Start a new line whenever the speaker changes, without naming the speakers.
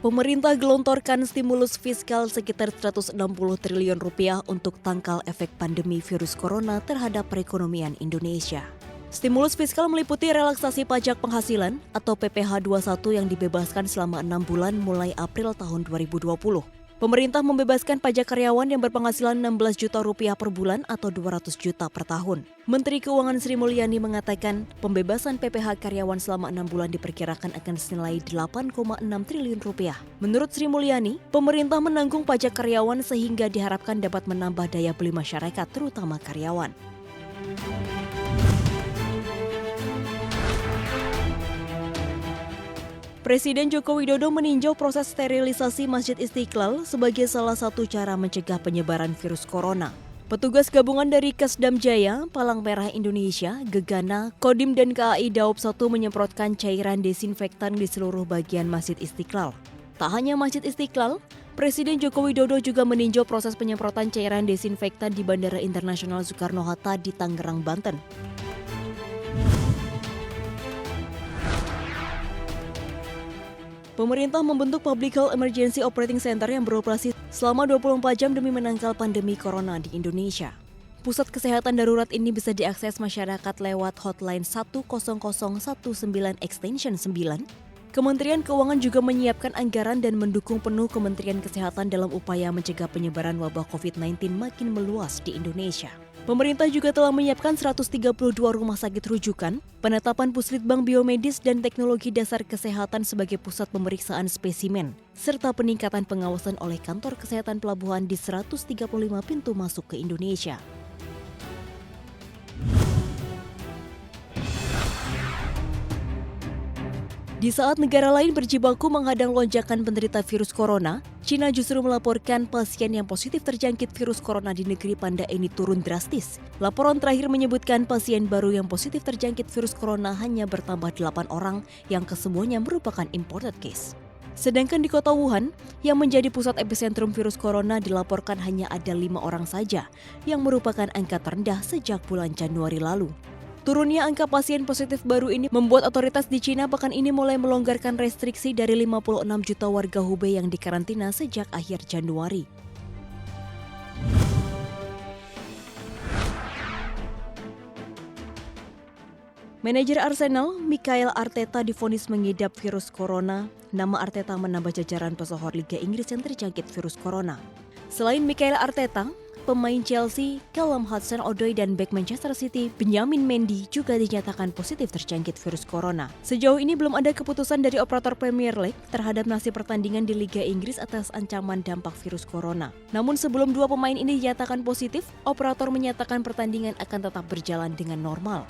Pemerintah gelontorkan stimulus fiskal sekitar 160 triliun rupiah untuk tangkal efek pandemi virus corona terhadap perekonomian Indonesia. Stimulus fiskal meliputi relaksasi pajak penghasilan atau PPh 21 yang dibebaskan selama 6 bulan mulai April tahun 2020. Pemerintah membebaskan pajak karyawan yang berpenghasilan 16 juta rupiah per bulan atau 200 juta per tahun. Menteri Keuangan Sri Mulyani mengatakan pembebasan PPh karyawan selama 6 bulan diperkirakan akan senilai 8,6 triliun rupiah. Menurut Sri Mulyani, pemerintah menanggung pajak karyawan sehingga diharapkan dapat menambah daya beli masyarakat terutama karyawan. Presiden Joko Widodo meninjau proses sterilisasi Masjid Istiqlal sebagai salah satu cara mencegah penyebaran virus corona. Petugas gabungan dari Kasdam Jaya, Palang Merah Indonesia, Gegana, Kodim dan KAI Daob 1 menyemprotkan cairan desinfektan di seluruh bagian Masjid Istiqlal. Tak hanya Masjid Istiqlal, Presiden Joko Widodo juga meninjau proses penyemprotan cairan desinfektan di Bandara Internasional Soekarno-Hatta di Tangerang, Banten. Pemerintah membentuk Public Health Emergency Operating Center yang beroperasi selama 24 jam demi menangkal pandemi corona di Indonesia. Pusat kesehatan darurat ini bisa diakses masyarakat lewat hotline 10019 extension 9. Kementerian Keuangan juga menyiapkan anggaran dan mendukung penuh Kementerian Kesehatan dalam upaya mencegah penyebaran wabah COVID-19 makin meluas di Indonesia. Pemerintah juga telah menyiapkan 132 rumah sakit rujukan, penetapan Puslitbang Biomedis dan Teknologi Dasar Kesehatan sebagai pusat pemeriksaan spesimen, serta peningkatan pengawasan oleh Kantor Kesehatan Pelabuhan di 135 pintu masuk ke Indonesia. Di saat negara lain berjibaku menghadang lonjakan penderita virus corona, Cina justru melaporkan pasien yang positif terjangkit virus corona di negeri panda ini turun drastis. Laporan terakhir menyebutkan pasien baru yang positif terjangkit virus corona hanya bertambah 8 orang yang kesemuanya merupakan imported case. Sedangkan di kota Wuhan, yang menjadi pusat epicentrum virus corona dilaporkan hanya ada 5 orang saja, yang merupakan angka terendah sejak bulan Januari lalu. Turunnya angka pasien positif baru ini membuat otoritas di Cina pekan ini mulai melonggarkan restriksi dari 56 juta warga Hubei yang dikarantina sejak akhir Januari. Manajer Arsenal, Mikel Arteta divonis mengidap virus corona. Nama Arteta menambah jajaran pesohor Liga Inggris yang terjangkit virus corona. Selain Mikel Arteta, pemain Chelsea, Callum Hudson-Odoi dan bek Manchester City, Benjamin Mendy juga dinyatakan positif terjangkit virus corona. Sejauh ini belum ada keputusan dari operator Premier League terhadap nasib pertandingan di Liga Inggris atas ancaman dampak virus corona. Namun sebelum dua pemain ini dinyatakan positif, operator menyatakan pertandingan akan tetap berjalan dengan normal.